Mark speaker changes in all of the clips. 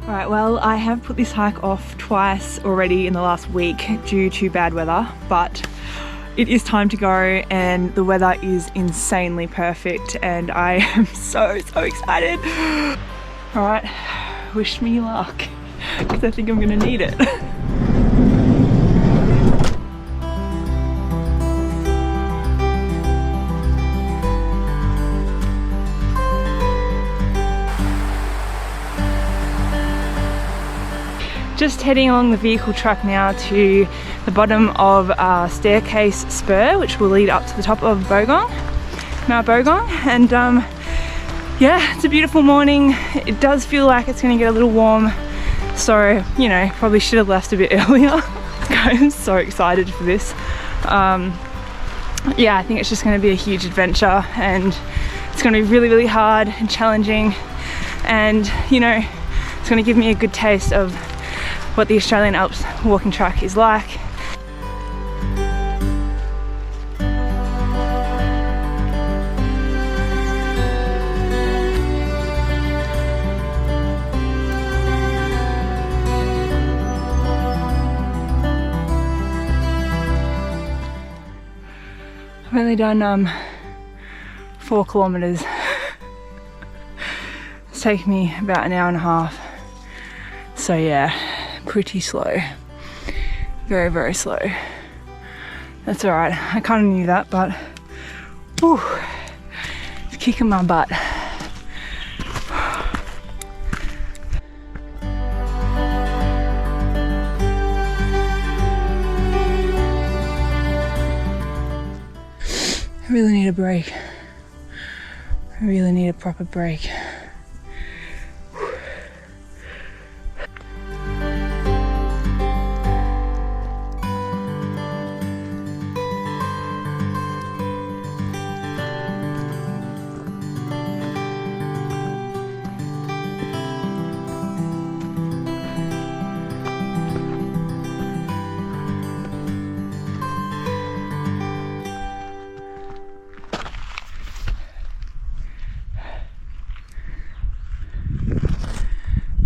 Speaker 1: Alright, well, I have put this hike off twice already in the last week due to bad weather, but it is time to go and the weather is insanely perfect and I am so excited. Alright, wish me luck because I think I'm gonna need it. Just heading along the vehicle track now to the bottom of a staircase spur which will lead up to the top of Bogong, Mount Bogong, and yeah, it's a beautiful morning. It does feel like it's going to get a little warm, so you know, probably should have left a bit earlier. I'm so excited for this. Yeah, I think it's just going to be a huge adventure and it's going to be really hard and challenging, and you know, it's going to give me a good taste of what the Australian Alps walking track is like. I've only done 4 kilometers. It's taken me about an hour and a half. So yeah, pretty slow. Very slow. That's alright. I kind of knew that, but whew, it's kicking my butt. I really need a break. I really need a proper break.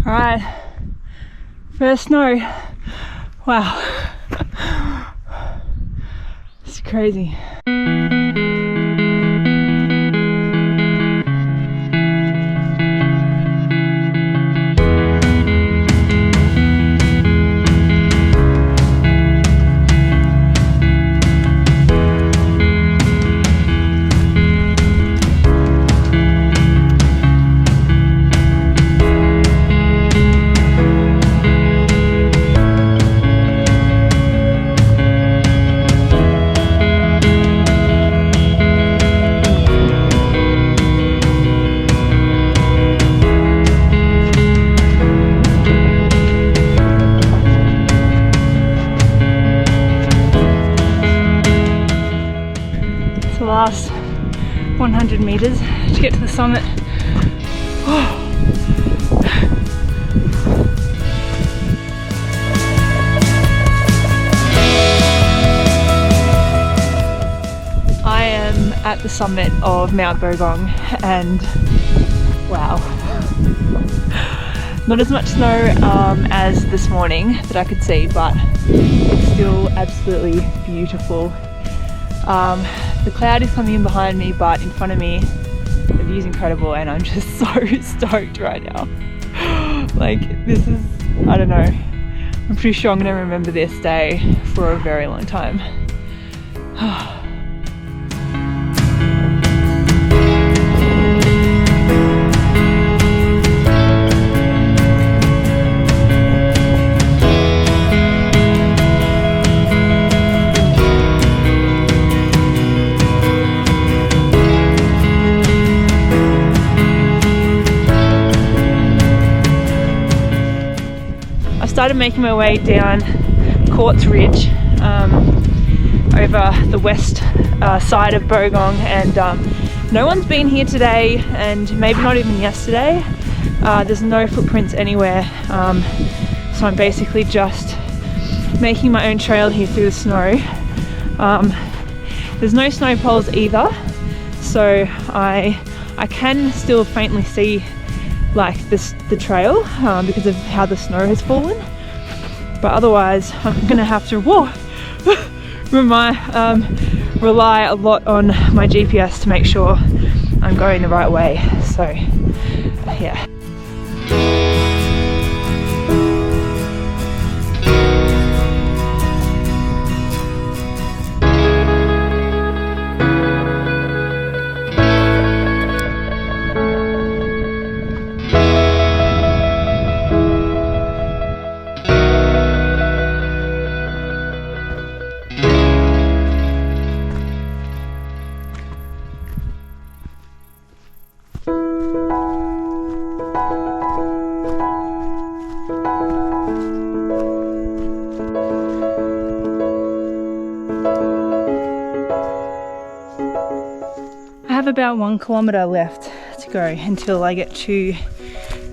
Speaker 1: Alright, first snow. Wow, it's crazy. Last 100 meters to get to the summit. I am at the summit of Mount Bogong and wow, not as much snow as this morning that I could see, but it's still absolutely beautiful. The cloud is coming in behind me, but in front of me the view's incredible and I'm just so stoked right now. Like, this is, I don't know, I'm pretty sure I'm going to remember this day for a very long time. Started making my way down Quartz Ridge over the west side of Bogong, and no one's been here today and maybe not even yesterday. There's no footprints anywhere, so I'm basically just making my own trail here through the snow. There's no snow poles either, so I can still faintly see like the trail because of how the snow has fallen, but otherwise I'm gonna have to rely a lot on my GPS to make sure I'm going the right way. So yeah. I have about 1 kilometre left to go until I get to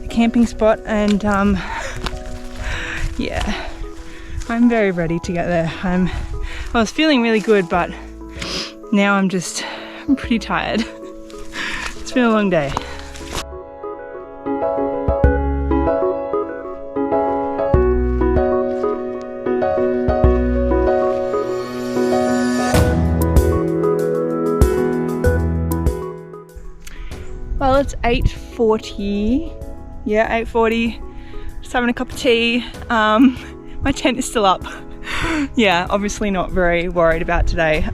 Speaker 1: the camping spot, and yeah, I'm very ready to get there. I was feeling really good, but now I'm pretty tired. It's been a long day. Well, it's 8:40. Yeah, 8:40. Just having a cup of tea. My tent is still up. Yeah, obviously not very worried about today.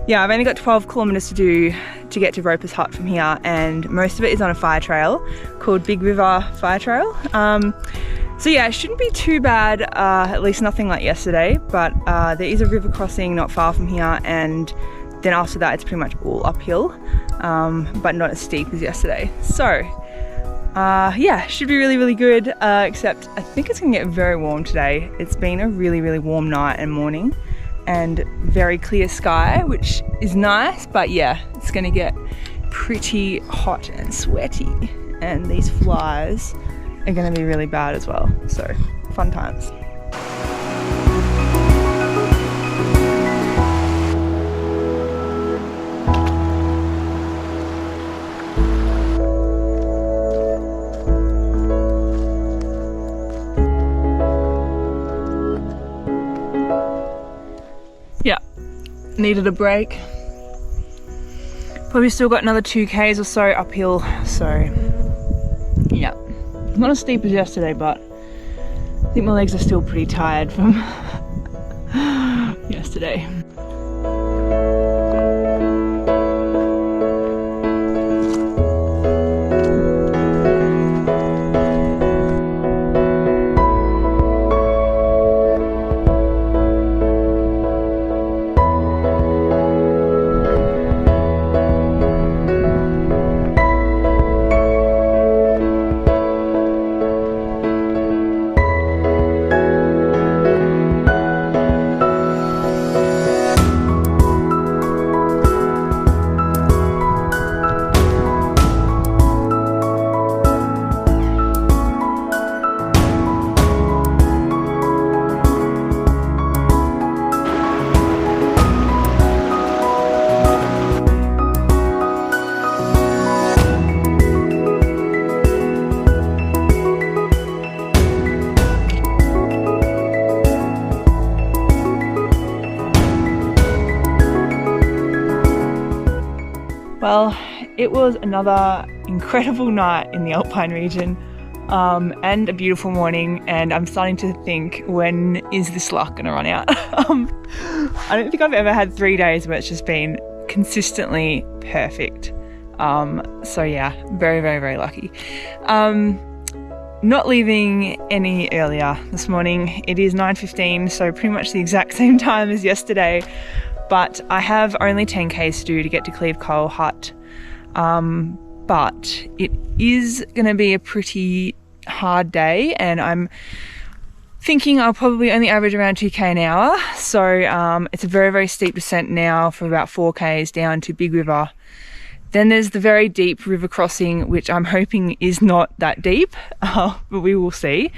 Speaker 1: Yeah, I've only got 12 kilometres to do to get to Roper's Hut from here, and most of it is on a fire trail called Big River Fire Trail. So yeah, it shouldn't be too bad, at least nothing like yesterday, but there is a river crossing not far from here, and then after that it's pretty much all uphill, but not as steep as yesterday. So yeah, should be really, really good, except I think it's gonna get very warm today. It's been a really, really warm night and morning, and very clear sky, which is nice, but yeah, it's gonna get pretty hot and sweaty, and these flies are gonna be really bad as well. So fun times. Needed a break. Probably still got another 2Ks or so uphill, so yeah. Not as steep as yesterday, but I think my legs are still pretty tired from yesterday. Well, it was another incredible night in the Alpine region, and a beautiful morning, and I'm starting to think, when is this luck gonna run out? I don't think I've ever had 3 days where it's just been consistently perfect. So yeah, very, very, very lucky. Not leaving any earlier this morning. It is 9:15, so pretty much the exact same time as yesterday. But I have only 10Ks to do to get to Cleve Hut. But it is going to be a pretty hard day, and I'm thinking I'll probably only average around 2K an hour. So it's a very, very steep descent now for about 4Ks down to Big River. Then there's the very deep river crossing, which I'm hoping is not that deep, but we will see.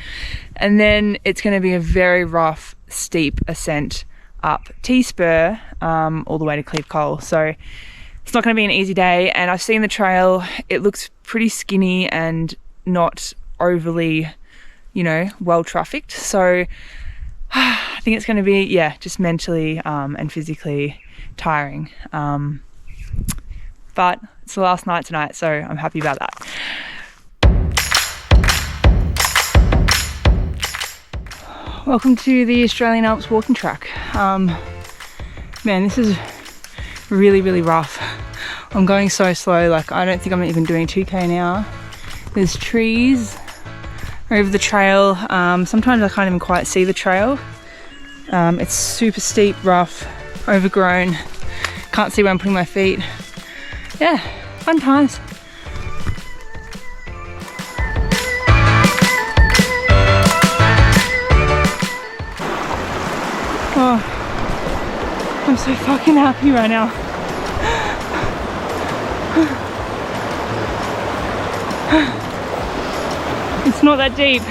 Speaker 1: And then it's going to be a very rough, steep ascent up T-Spur all the way to Cleve Cole. So it's not going to be an easy day, and I've seen the trail. It looks pretty skinny and not overly, you know, well trafficked. So I think it's going to be, yeah, just mentally and physically tiring. But it's the last night tonight, so I'm happy about that. Welcome to the Australian Alps walking track. Man, this is really, really rough. I'm going so slow, like I don't think I'm even doing 2k now. There's trees over the trail. Sometimes I can't even quite see the trail. It's super steep, rough, overgrown. Can't see where I'm putting my feet. Yeah, fun times. Oh, I'm so fucking happy right now. It's not that deep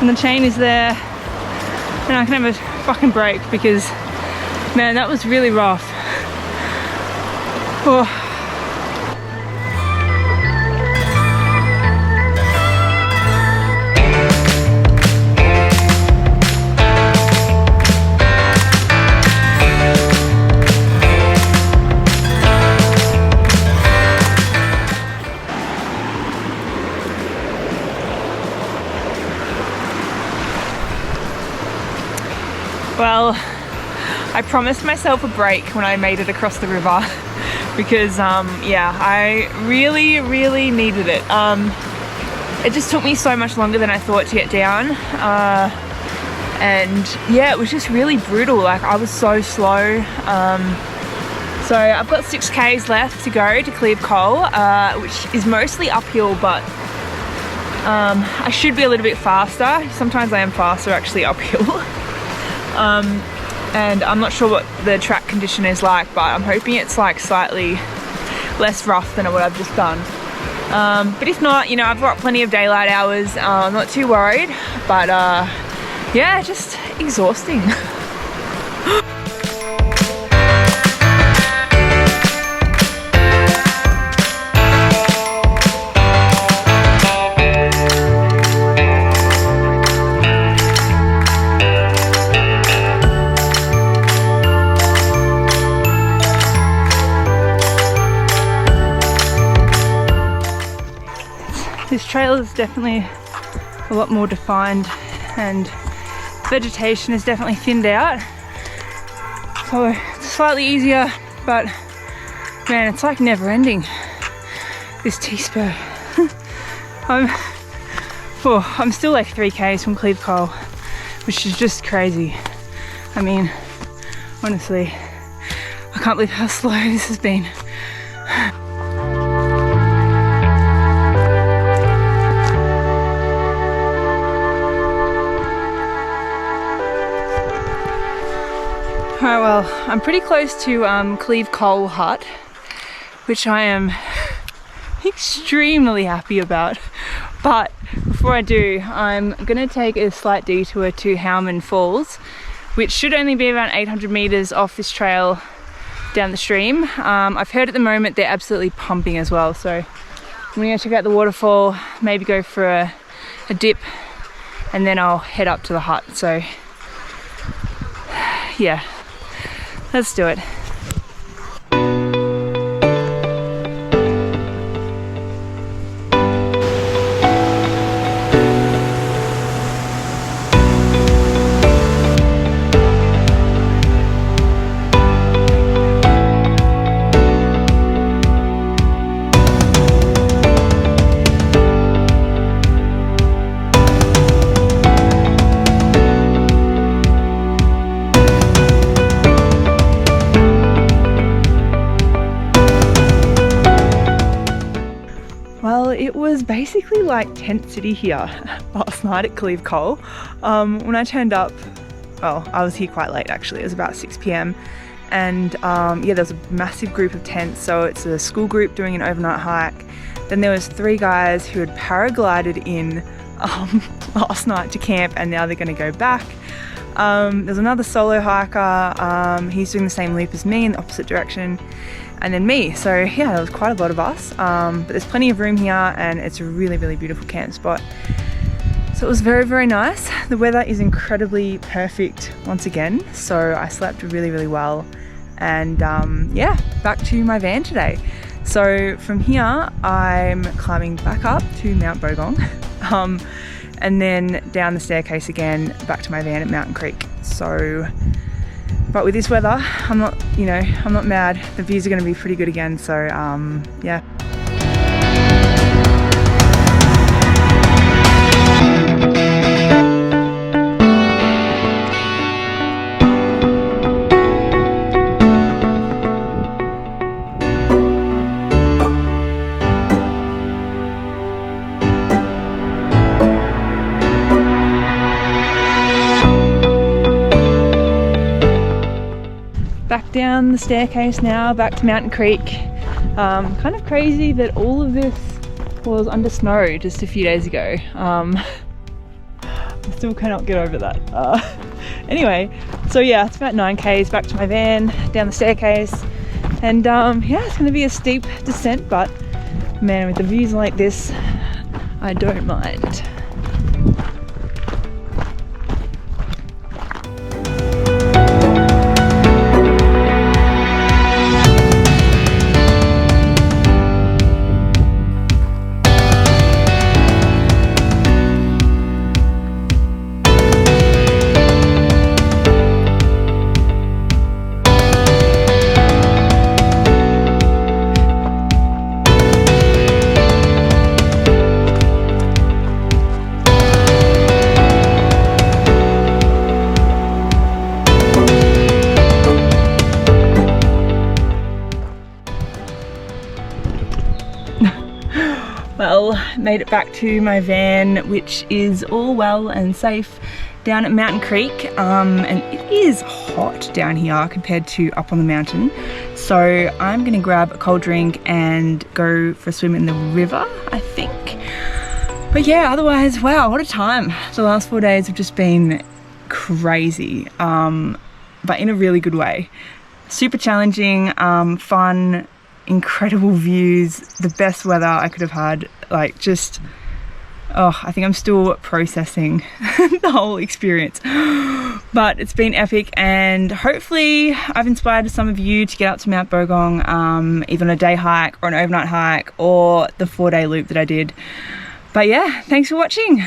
Speaker 1: and the chain is there and I can have a fucking break because, man, that was really rough. Oh. Well, I promised myself a break when I made it across the river because, yeah, I really, really needed it. It just took me so much longer than I thought to get down. And yeah, it was just really brutal. Like, I was so slow. So I've got 6Ks left to go to Cleve Cole, which is mostly uphill, but I should be a little bit faster. Sometimes I am faster actually uphill. And I'm not sure what the track condition is like, but I'm hoping it's like slightly less rough than what I've just done. But if not, you know, I've got plenty of daylight hours. I'm not too worried, but yeah, just exhausting. This trail is definitely a lot more defined and vegetation is definitely thinned out. So it's slightly easier, but man, it's like never ending, this T-Spur. I'm still like 3Ks from Cleve Cole, which is just crazy. I mean, honestly, I can't believe how slow this has been. Alright, well, I'm pretty close to Cleve Cole Hut, which I am extremely happy about. But before I do, I'm going to take a slight detour to Hammond Falls, which should only be around 800 meters off this trail down the stream. I've heard at the moment they're absolutely pumping as well, so I'm going to check out the waterfall, maybe go for a dip, and then I'll head up to the hut. So yeah, let's do it. It was basically like tent city here last night at Cleve Cole. When I turned up, well, I was here quite late actually, it was about 6 p.m. and yeah, there was a massive group of tents. So it's a school group doing an overnight hike. Then there was 3 guys who had paraglided in last night to camp, and now they're going to go back. There's another solo hiker, he's doing the same loop as me in the opposite direction, and then me. So yeah, there was quite a lot of us, but there's plenty of room here and it's a really, really beautiful camp spot. So it was very, very nice. The weather is incredibly perfect once again, so I slept really, really well. And yeah, back to my van today. So from here, I'm climbing back up to Mount Bogong, and then down the staircase again, back to my van at Mountain Creek. So, but with this weather, I'm not mad. The views are gonna be pretty good again, so yeah. Back down the staircase now, back to Mountain Creek. Kind of crazy that all of this was under snow just a few days ago. I still cannot get over that. Anyway, so yeah, it's about 9 k's back to my van, down the staircase, and yeah, it's going to be a steep descent, but man, with the views like this, I don't mind. Well, made it back to my van, which is all well and safe down at Mountain Creek, and it is hot down here compared to up on the mountain. So I'm gonna grab a cold drink and go for a swim in the river, I think. But yeah, otherwise, wow, what a time. The last 4 days have just been crazy, but in a really good way. Super challenging, fun, incredible views, the best weather I could have had. Like, just, oh, I think I'm still processing the whole experience, but it's been epic, and hopefully I've inspired some of you to get up to Mount Bogong, either on a day hike or an overnight hike or the 4-day loop that I did. But yeah, thanks for watching.